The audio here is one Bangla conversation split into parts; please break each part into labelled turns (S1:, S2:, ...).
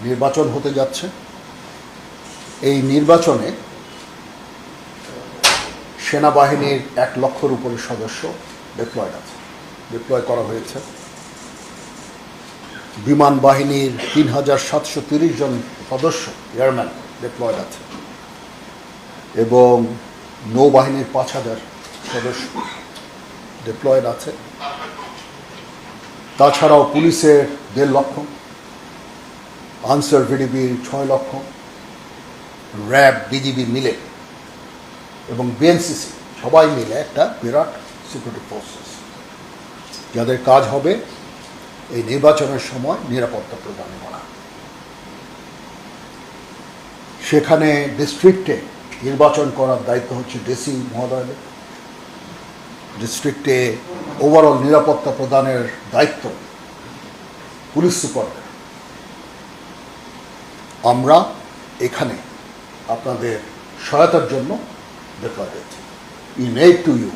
S1: নির্বাচন হতে যাচ্ছে। এই নির্বাচনে সেনাবাহিনীর 1 লক্ষের উপরে সদস্য ডিপ্লয় করা হয়েছে। বিমান বাহিনীর 3730 জন সদস্য এয়ারম্যান ডিপ্লয়েড আছে এবং নৌবাহিনীর 5000 সদস্য ডিপ্লয়েড আছে। তাছাড়াও পুলিশের 1.5 লক্ষ, আনসার ভিডিবির 6 লক্ষ, র্যাব, বিজিবি মিলে এবং বিএনসিসি সবাই মিলে একটা বিরাট সিকিউরিটি ফোর্সেস, যাদের কাজ হবে এই নির্বাচনের সময় নিরাপত্তা প্রদান করা। সেখানে ডিস্ট্রিক্টে নির্বাচন করার দায়িত্ব হচ্ছে ডিসি মহোদয়দের। ডিস্ট্রিক্টে ওভারঅল নিরাপত্তা প্রদানের দায়িত্ব পুলিশ সুপারদের। আমরা এখানে আপনাদের সহায়তার জন্য ডিপ্লয় হয়েছি। In aid to you.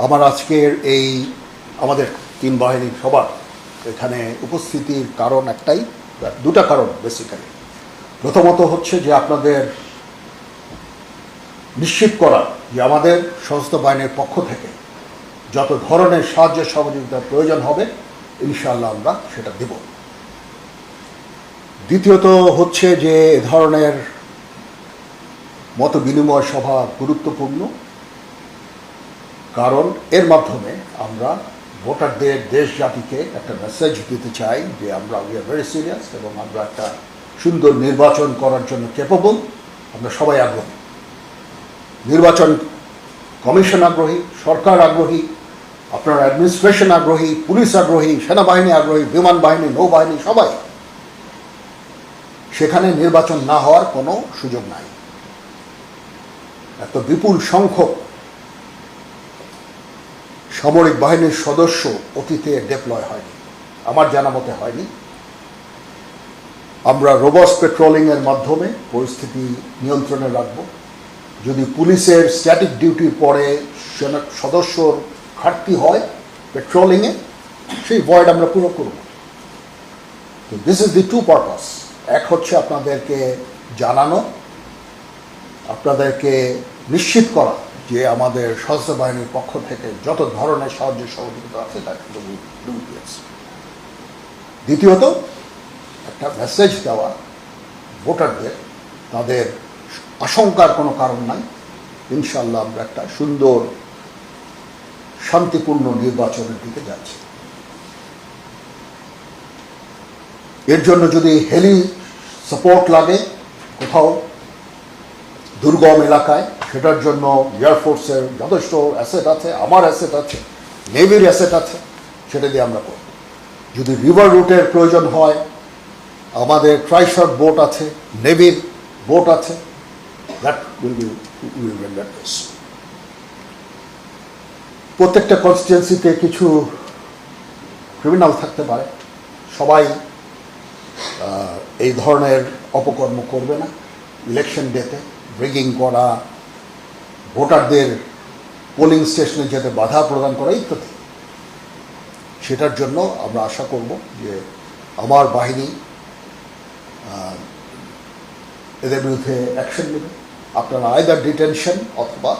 S1: আমার আজকের এই আমাদের 3 বাহিনীর সবার এখানে উপস্থিতির কারণ একটাই, 2টা কারণ বেসিক্যালি। প্রথমত হচ্ছে যে আপনাদের নিশ্চিত করা যে আমাদের সশস্ত্র বাহিনীর পক্ষ থেকে যত ধরনের সাহায্য সহযোগিতার প্রয়োজন হবে ইনশাআল্লাহ আমরা সেটা দেব। দ্বিতীয়ত হচ্ছে যে এ ধরনের মত বিনিময় সভা গুরুত্বপূর্ণ, কারণ এর মাধ্যমে আমরা ভোটারদের, দেশ জাতিকে একটা মেসেজ দিতে চাই যে আমরা উই আর ভেরি সিরিয়াস এবং আমরা একটা সুন্দর নির্বাচন করার জন্য ক্যাপেবল। আমরা সবাই আগ্রহী, নির্বাচন কমিশন আগ্রহী, সরকার আগ্রহী, আপনার অ্যাডমিনিস্ট্রেশন আগ্রহী, পুলিশ আগ্রহী, সেনাবাহিনী আগ্রহী, বিমান বাহিনী, নৌবাহিনী, সবাই। সেখানে নির্বাচন না হওয়ার কোনো সুযোগ নাই। এত বিপুল সংখ্যক সামরিক বাহিনীর সদস্য অতীতে ডিপ্লয় হয়নি, আমার জানা মতে হয়নি। আমরা রোবাস্ট পেট্রোলিংয়ের মাধ্যমে পরিস্থিতি নিয়ন্ত্রণে রাখব। যদি পুলিশের স্ট্যাটিক ডিউটির পরে সদস্যর ঘাটতি হয় পেট্রোলিংয়ে, সেই ভয়েড আমরা পুরো করব। তো দিস ইজ দি 2 পারপাস। এক হচ্ছে আপনাদেরকে জানানো, আপনাদেরকে নিশ্চিত করা যে আমাদের সশস্ত্র বাহিনীর পক্ষ থেকে যত ধরনের সাহায্য সহযোগিতা আছে তা কিন্তু দ্বিতীয়ত একটা মেসেজ দেওয়া ভোটারদের, তাদের আশঙ্কার কোনো কারণ নাই। ইনশাআল্লাহ আমরা একটা সুন্দর শান্তিপূর্ণ নির্বাচনের দিকে যাচ্ছি। এর জন্য যদি হেলি সাপোর্ট লাগে কোথাও দুর্গম এলাকায়, সেটার জন্য এয়ারফোর্সের যথেষ্ট অ্যাসেট আছে, আমার অ্যাসেট আছে, নেভির অ্যাসেট আছে, সেটা দিয়ে আমরা করব। যদি রিভার রুটের প্রয়োজন হয়, আমাদের ট্রাইশট বোট আছে, নেভির বোট আছে, that will be that case. প্রত্যেকটা কনস্টিটুয়েন্সিতে কিছু ক্রিমিনাল থাকতে পারে, সবাই এই ধরনের অপকর্ম করবে না। ইলেকশন ডেতে রিগিং করা, ভোটারদের পোলিং স্টেশনে যেতে বাধা প্রদান করা ইত্যাদি, সেটার জন্য আমরা আশা করব যে আমার বাহিনী এদের বিরুদ্ধে অ্যাকশন নেবে। আপনারা আইদার ডিটেনশন অথবা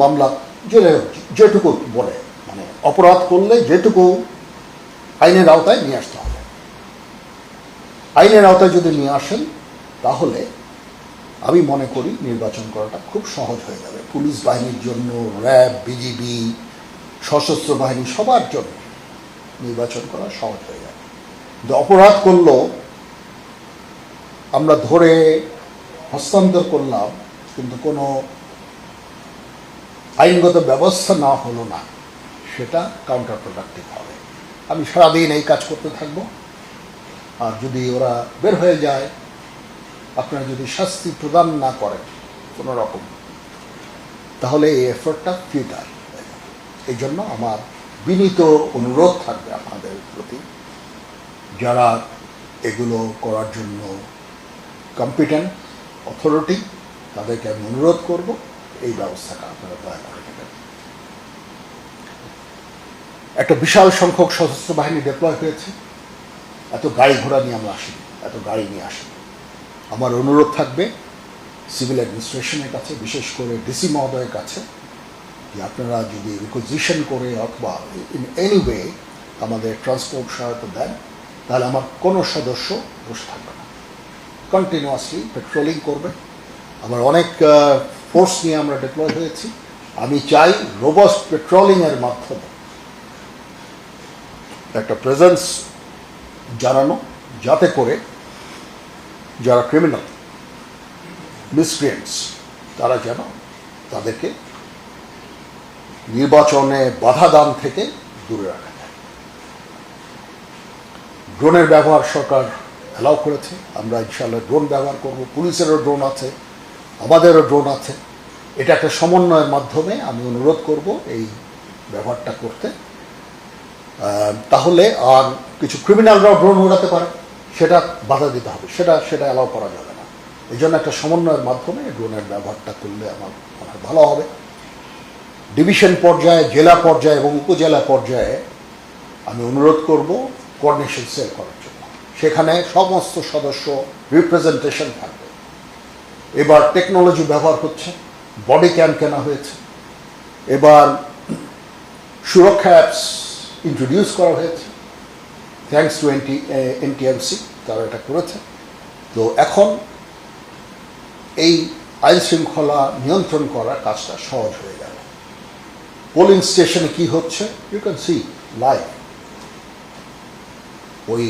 S1: মামলা, যেটুকু বলে, মানে অপরাধ করলে যেটুকু আইনের আওতায় নিয়ে আসতে হবে। আইনের আওতায় যদি নিয়ে আসেন তাহলে আমি মনে করি নির্বাচন করাটা খুব সহজ হয়ে যাবে। পুলিশ বাহিনীর জন্য, র্যাব, বিজিবি, সশস্ত্র বাহিনী, সবার জন্য নির্বাচন করা সহজ হয়ে যাবে। কিন্তু অপরাধ করলেও আমরা ধরে হস্তান্তর করলাম, কিন্তু কোনো আইনগত ব্যবস্থা না হলো না, সেটা কাউন্টার প্রোডাক্টিভ হবে। আমি সারাদিন এই কাজ করতে থাকবো, আর যদি ওরা বের হয়ে যায়, আপনারা যদি শাস্তি প্রদান না করেন কোনো রকম, তাহলে এই এফোর্টটা ফিউটাইল। এই জন্য আমার বিনীত অনুরোধ থাকবে আপনাদের প্রতি, যারা এগুলো করার জন্য কম্পিটেন্ট অথরিটি, তাদেরকে আমি অনুরোধ করব এই ব্যবস্থাটা আপনারা দয়া করে দেবেন। একটা বিশাল সংখ্যক সশস্ত্র বাহিনী ডিপ্লয় হয়েছে, এত গাড়ি ঘোড়া নিয়ে আমরা আসিনি, এত গাড়ি নিয়ে আসিনি। আমার অনুরোধ থাকবে সিভিল অ্যাডমিনিস্ট্রেশনের কাছে, বিশেষ করে ডিসি মহোদয়ের কাছে, যে আপনারা যদি রিকোজিশন করে অথবা ইন এনি ওয়ে আমাদের ট্রান্সপোর্ট সহায়তা দেন, তাহলে আমার কোনো সদস্য বসে থাকবে না, কন্টিনিউয়াসলি পেট্রোলিং করবে। আমার অনেক ফোর্স নিয়ে আমরা ডিপ্লয় হয়েছি। আমি চাই রোবাস্ট পেট্রোলিংয়ের মাধ্যমে একটা প্রেজেন্স জানানো, যাতে করে যারা ক্রিমিনাল মিসক্রিয়েন্টস তারা যেন তাদেরকে নির্বাচনে বাধা দান থেকে দূরে রাখা যায়। ড্রোনের ব্যবহার সরকার অ্যালাউ করেছে, আমরা ইনশাআল্লাহ ড্রোন ব্যবহার করব। পুলিশেরও ড্রোন আছে, আমাদেরও ড্রোন আছে। এটা একটা সমন্বয়ের মাধ্যমে আমি অনুরোধ করব এই ব্যবহারটা করতে। তাহলে আর কিছু ক্রিমিনালরাও ড্রোন উড়াতে পারে, সেটা বাধা দিতে হবে, সেটা অ্যালাউ করা যাবে না। এই জন্য একটা সমন্বয়ের মাধ্যমে ড্রোনের ব্যবহারটা করলে আমার মনে হয় ভালো হবে। ডিভিশন পর্যায়ে, জেলা পর্যায়ে এবং উপজেলা পর্যায়ে আমি অনুরোধ করব কোঅর্ডিনেশন সেল করার জন্য। সেখানে সমস্ত সদস্য রিপ্রেজেন্টেশন থাকবে। এবার টেকনোলজি ব্যবহার হচ্ছে, বডি ক্যাম কেনা হয়েছে, এবার সুরক্ষা অ্যাপস ইন্ট্রোডিউস করা হয়েছে, থ্যাঙ্কস টু এনটিএমসি, তারা এটা করেছে। তো এখন এই আইন শৃঙ্খলা নিয়ন্ত্রণ করার কাজটা সহজ হয়ে যাবে। পোলিং স্টেশনে কি হচ্ছে ইউ ক্যান সি লাইভ। ওই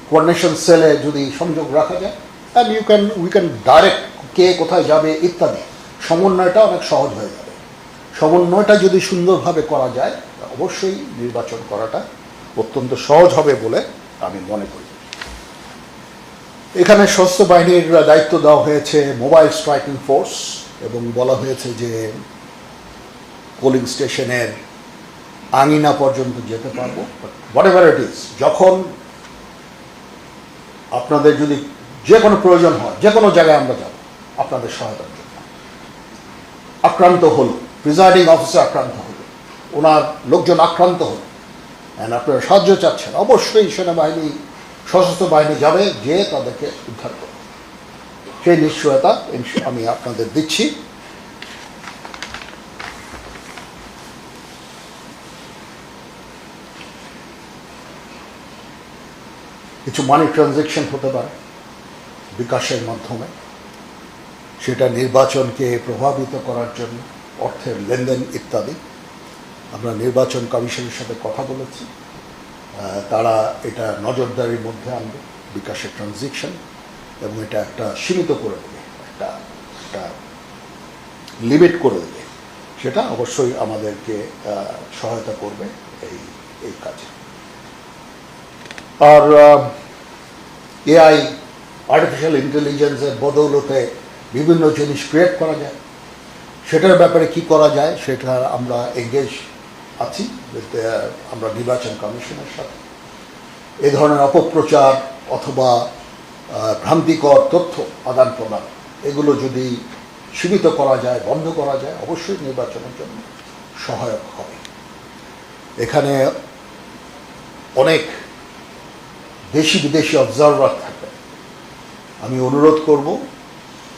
S1: কোঅর্ডিনেশন সেলে যদি সংযোগ রাখা যায়, অ্যান্ড উই ক্যান ডাইরেক্ট কে কোথায় যাবে ইত্যাদি, সমন্বয়টা অনেক সহজ হয়ে যাবে। সমন্বয়টা যদি সুন্দরভাবে করা যায়, অবশ্যই নির্বাচন করাটা অত্যন্ত সহজ হবে বলে আমি মনে করি। এখানে সশস্ত্র বাহিনীর দায়িত্ব দেওয়া হয়েছে মোবাইল স্ট্রাইকিং ফোর্স, এবং বলা হয়েছে যে পোলিং স্টেশনের আঙিনা পর্যন্ত যেতে পারবো। হোয়াট এভার ইট ইজ, যখন আপনাদের যদি যে কোনো প্রয়োজন হয়, যে কোনো জায়গায় আমরা যাব আপনাদের সহায়তার জন্য। আক্রান্ত হলো, প্রিজাইডিং অফিসার আক্রান্ত হলো, ওনার লোকজন আক্রান্ত হলো, অ্যান্ড আপনারা সাহায্য চাচ্ছেন, অবশ্যই সেনাবাহিনী, সশস্ত্র বাহিনী যাবে, যে তাদেরকে উদ্ধার করবে। সেই নিশ্চয়তা আমি আপনাদের দিচ্ছি। কিছু মানি ট্রানজ্যাকশন হতে পারে বিকাশের মাধ্যমে, সেটা নির্বাচনকে প্রভাবিত করার জন্য, অর্থের লেনদেন ইত্যাদি। আমরা নির্বাচন কমিশনের সাথে কথা বলেছি, তারা এটা নজরদারির মধ্যে আনবে বিকাশের ট্রানজ্যাকশন, এবং এটা একটা সীমিত করে দেবে, একটা লিমিট করে দেবে। সেটা অবশ্যই আমাদেরকে সহায়তা করবে এই কাজে। আর এআই, আর্টিফিশিয়াল ইন্টেলিজেন্সের বদৌলতে বিভিন্ন জিনিস ক্রিয়েট করা যায়, সেটার ব্যাপারে কি করা যায় সেটা আমরা এঙ্গেজ আছি আমরা নির্বাচন কমিশনের সাথে। এ ধরনের অপপ্রচার অথবা ভ্রান্তিকর তথ্য আদান প্রদান, এগুলো যদি সীমিত করা যায়, বন্ধ করা যায়, অবশ্যই নির্বাচনের জন্য সহায়ক হবে। এখানে অনেক দেশি বিদেশি অবজারভার থাকবে। আমি অনুরোধ করব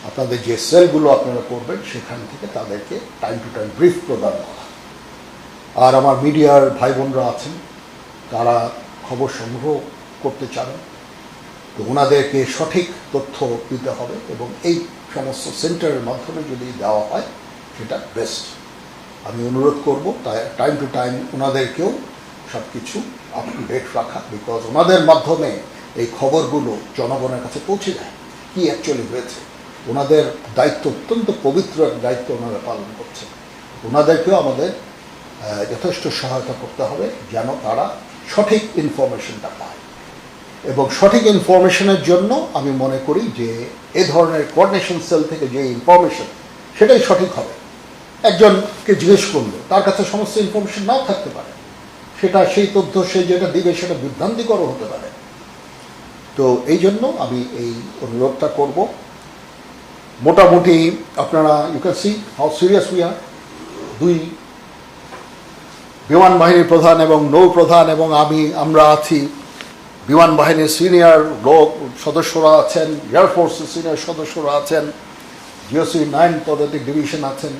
S1: আপনাদের যে সেলগুলো আপনারা করবেন সেখান থেকে তাদেরকে টাইম টু টাইম ব্রিফ প্রদান করা। আর আমার মিডিয়ার ভাই বোনরা আছেন, তারা খবর সংগ্রহ করতে চান, তো ওনাদেরকে সঠিক তথ্য দিতে হবে, এবং এই সমস্ত সেন্টারের মাধ্যমে যদি দেওয়া হয় সেটা বেস্ট। আমি অনুরোধ করব তাই টাইম টু টাইম ওনাদেরকেও সব কিছু আপ টু ডেট রাখা, বিকজ ওনাদের মাধ্যমে এই খবরগুলো জনগণের কাছে পৌঁছে যায়, কি অ্যাকচুয়ালি হয়েছে। ওনাদের দায়িত্ব অত্যন্ত পবিত্র এক দায়িত্ব ওনারা পালন করছেন। ওনাদেরকেও আমাদের যথেষ্ট সহায়তা করতে হবে যেন তারা সঠিক ইনফরমেশনটা পায়। এবং সঠিক ইনফরমেশনের জন্য আমি মনে করি যে এ ধরনের কোঅর্ডিনেশন সেল থেকে যে ইনফরমেশন, সেটাই সঠিক হবে। একজনকে জিজ্ঞেস করলো, তার কাছে সমস্ত ইনফরমেশন নাও থাকতে পারে, সেটা সেই তথ্য সে যেটা দিবে সেটা বিভ্রান্তিকর হতে পারে। তো এই জন্য আমি এই অনুরোধটা করব। মোটামুটি আপনারা you can see how serious we are. দুই বিমান বাহিনীর প্রধান এবং নৌ প্রধান এবং আমরা আছি বিমান বাহিনীর সিনিয়র লোক সদস্যরা আছেন, এয়ারফোর্সের সিনিয়র সদস্যরা আছেন, জিওসি 9 পদাতিক ডিভিশন আছেন।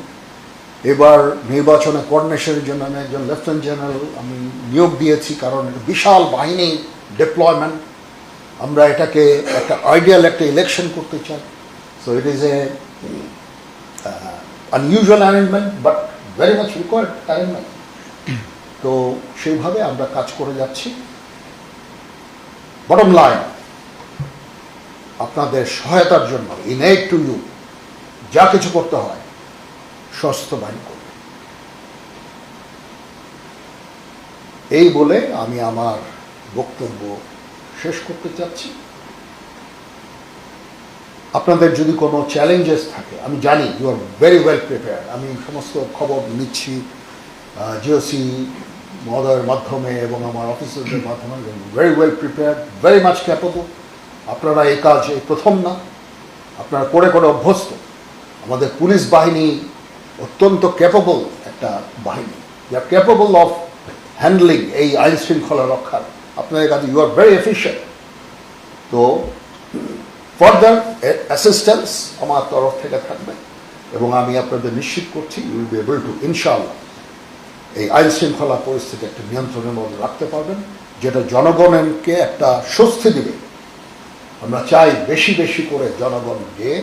S1: এবার নির্বাচনে কোঅর্ডিনেশনের জন্য আমি একজন লেফটেন্যান্ট জেনারেল আমি নিয়োগ দিয়েছি, কারণ বিশাল বাহিনী ডিপ্লয়মেন্ট, আমরা এটাকে একটা আইডিয়াল একটা ইলেকশন করতে চাই। So it is a unusual arrangement but very much required arrangement. তো সেইভাবে আমরা কাজ করে যাচ্ছি। বটম লাইন, আপনাদের সহায়তার জন্য ইন এইড টু ইউ যা কিছু করতে হয় সশস্ত্র বাহিনী করবে। এই বলে আমি আমার বক্তব্য শেষ করতে চাচ্ছি। আপনাদের যদি কোনো চ্যালেঞ্জেস থাকে, আমি জানি you are very well prepared. আমি সমস্ত খবর নিচ্ছি জিওসি মহোদয়ের মাধ্যমে এবং আমার অফিসারদের মাধ্যমে, very well prepared, very much capable. আপনারা এই কাজ এই প্রথম না, আপনারা করে করে অভ্যস্ত। আমাদের পুলিশ বাহিনী অত্যন্ত ক্যাপেবল একটা বাহিনী, you are capable of handling এই আইন শৃঙ্খলা রক্ষার। আপনাদের কাছে ইউ আর ভেরি এফিশিয়েন্ট। তো ফার্দার অ্যাসিস্ট্যান্স আমার তরফ থেকে থাকবে এবং আমি আপনাদের নিশ্চিত করছি you will be able to ইনশাআল্লাহ এই আইন শৃঙ্খলা পরিস্থিতি একটা নিয়ন্ত্রণের মধ্যে রাখতে পারবেন, যেটা জনগণকে একটা স্বস্তি দেবে। আমরা চাই বেশি বেশি করে জনগণ গিয়ে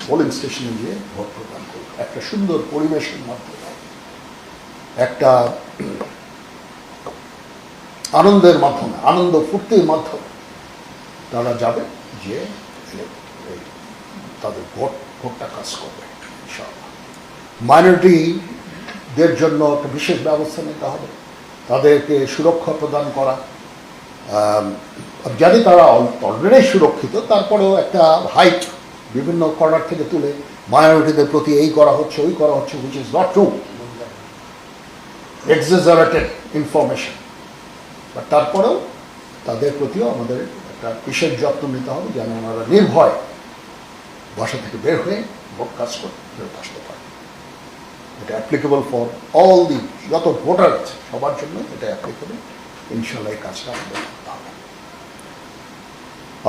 S1: পোলিং স্টেশনে গিয়ে ভোট প্রদান করবে, একটা সুন্দর পরিবেশের মাধ্যমে, একটা আনন্দের মাধ্যমে, আনন্দ ফুর্তির মাধ্যমে তারা যাবে, যে তাদের ভোটটা কাজ করবে ইনশাআল্লাহ। মাইনরিটিদের জন্য একটা বিশেষ ব্যবস্থা নিতে হবে, তাদেরকে সুরক্ষা প্রদান করা। জানি তারা অলরেডি সুরক্ষিত, তারপরেও একটা হাইট বিভিন্ন কর্নার থেকে তুলে মাইনরিটিদের প্রতি এই করা হচ্ছে ওই করা হচ্ছে, which is not true, exaggerated information. But তারপরেও তাদের প্রতিও আমাদের একটা বিশেষ যত্ন নিতে হবে, যেন ওনারা নির্ভয় বাসা থেকে বের হয়ে ভোট কাজ করে ফেরত আসতে পারে। এটা অ্যাপ্লিকেবল ফর অল দি, যত ভোটার আছে সবার জন্য এটা অ্যাপ্লিকেবল। ইনশাল্লাহ এই কাজটা আমাদের করতে হবে।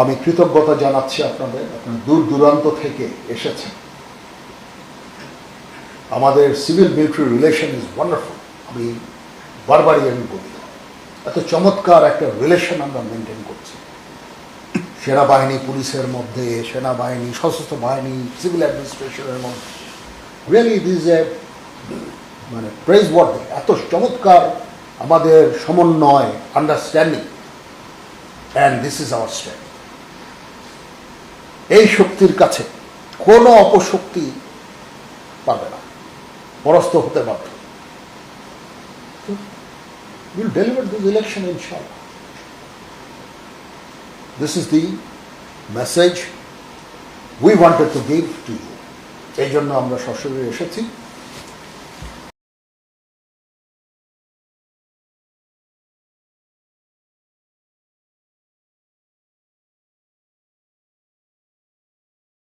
S1: আমি কৃতজ্ঞতা জানাচ্ছি আপনাদের, আপনারা দূর দূরান্ত থেকে এসেছেন। আমাদের civil military relation is wonderful. আমি বারবারই আমি বলি, এত চমৎকার একটা রিলেশন আমরা মেনটেন করছি সেনাবাহিনী পুলিশের মধ্যে, সেনাবাহিনী সশস্ত্র বাহিনী সিভিল অ্যাডমিনিস্ট্রেশনের মধ্যে। রিয়েলি দিস এ মানে প্রেজ ওয়ার্ড, এত চমৎকার আমাদের সমন্বয়, understanding, and this is our strength. এই শক্তির কাছে কোনো অপশক্তি পারবে না, পরাস্ত হতে পারবে। We'll deliver this election inshallah. This is the message we wanted to give to you. এই জন্য আমরা সশরীরে এসেছি।